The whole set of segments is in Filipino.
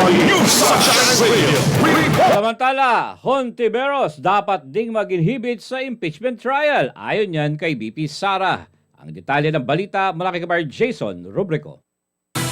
News Sunshine Radio. Samantala, Hontiveros dapat ding mag-inhibit sa impeachment trial. Ayon yan kay VP Sara. Ang detalye ng balita mula kay Kabar Jason Rubrico.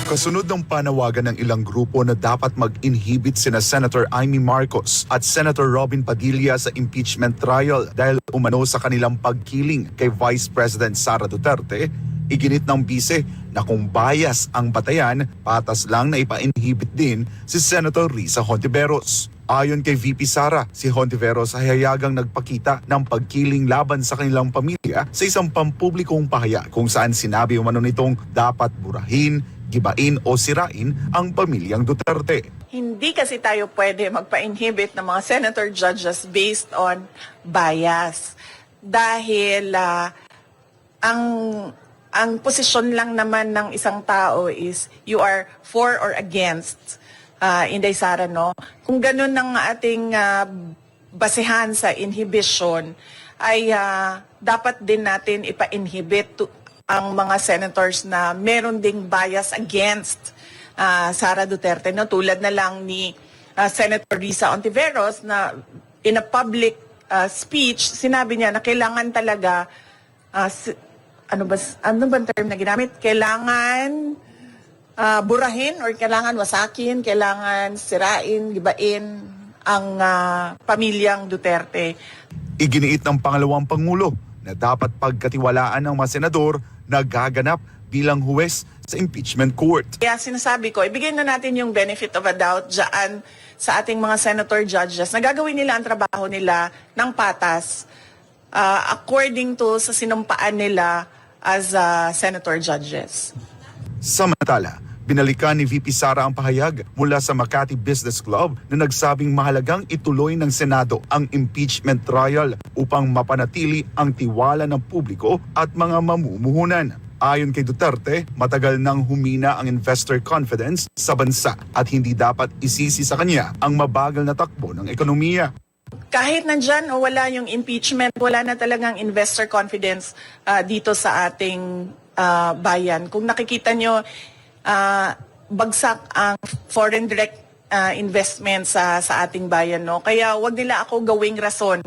Kasunod ng panawagan ng ilang grupo na dapat mag-inhibit sina Senator Amy Marcos at Senator Robin Padilla sa impeachment trial dahil umano sa kanilang pagkiling kay Vice President Sara Duterte, iginit ng bise na kung bias ang batayan, patas lang na ipa-inhibit din si Senator Risa Hontiveros. Ayon kay VP Sara, si Hontiveros ay hayagang nagpakita ng pagkiling laban sa kanilang pamilya sa isang pampublikong pahayag kung saan sinabi umano nitong dapat burahin, gibain o sirain ang pamilyang Duterte. Hindi kasi tayo pwede magpa-inhibit ng mga senator judges based on bias. Dahil ang posisyon lang naman ng isang tao is you are for or against. Inday Sara, no? Kung ganun ang ating basehan sa inhibition, ay dapat din natin ipa-inhibit ang mga senators na meron ding bias against Sara Duterte, no? Tulad na lang ni Senator Risa Hontiveros na in a public speech, sinabi niya na kailangan talaga, ano ba term na ginamit? Kailangan burahin or kailangan wasakin, kailangan sirain, gibain ang pamilyang Duterte. Iginiit ng pangalawang Pangulo na dapat pagkatiwalaan ng mga senador na gaganap bilang huwes sa impeachment court. Kaya sinasabi ko, ibigay na natin yung benefit of a doubt dyan sa ating mga senator judges na gagawin nila ang trabaho nila ng patas according to sa sinumpaan nila as senator judges. Samantala, binalikan ni VP Sara ang pahayag mula sa Makati Business Club na nagsabing mahalagang ituloy ng Senado ang impeachment trial upang mapanatili ang tiwala ng publiko at mga mamumuhunan. Ayon kay Duterte, matagal nang humina ang investor confidence sa bansa at hindi dapat isisi sa kanya ang mabagal na takbo ng ekonomiya. Kahit nandyan o wala yung impeachment, wala na talagang investor confidence dito sa ating bayan. Kung nakikita nyo, bagsak ang foreign direct investment sa ating bayan, no? Kaya wag nila ako gawing rason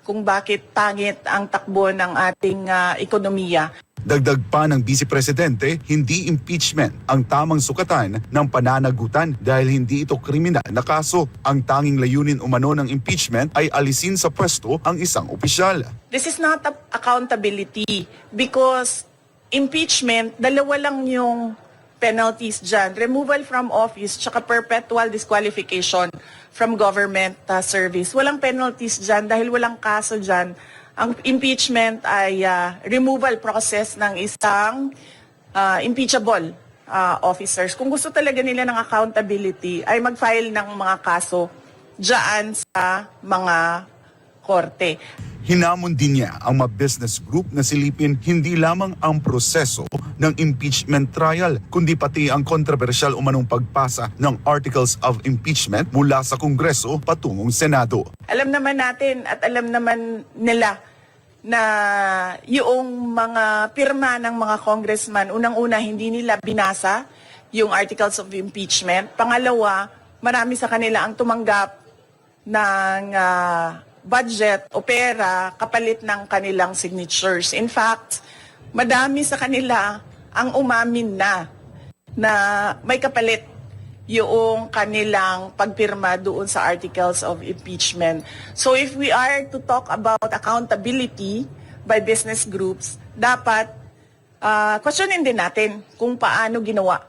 kung bakit pangit ang takbo ng ating ekonomiya. Dagdag pa ng Vice Presidente, hindi impeachment ang tamang sukatan ng pananagutan dahil hindi ito kriminal na kaso. Ang tanging layunin umano ng impeachment ay alisin sa pwesto ang isang opisyal. This is not accountability because impeachment, dalawa lang yung penalties dyan. Removal from office tsaka perpetual disqualification from government service. Walang penalties dyan dahil walang kaso dyan. Ang impeachment ay removal process ng isang impeachable officers. Kung gusto talaga nila ng accountability, ay mag-file ng mga kaso dyan sa mga korte. Hinamon din niya ang mga business group na silipin hindi lamang ang proseso ng impeachment trial, kundi pati ang kontrobersyal umanong pagpasa ng Articles of Impeachment mula sa Kongreso patungong Senado. Alam naman natin at alam naman nila na yung mga pirma ng mga congressman, unang-una hindi nila binasa yung Articles of Impeachment. Pangalawa, marami sa kanila ang tumanggap ng budget o pera kapalit ng kanilang signatures. In fact, madami sa kanila ang umamin na may kapalit yung kanilang pagpirma doon sa Articles of Impeachment. So if we are to talk about accountability by business groups, dapat questionin din natin kung paano ginawa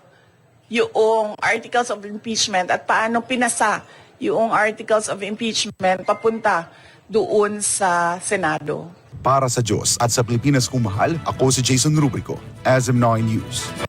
yung Articles of Impeachment at paano pinasa yung Articles of Impeachment papunta doon sa Senado. Para sa Diyos at sa Pilipinas kung mahal, ako si Jason Rubrico, SM9 News.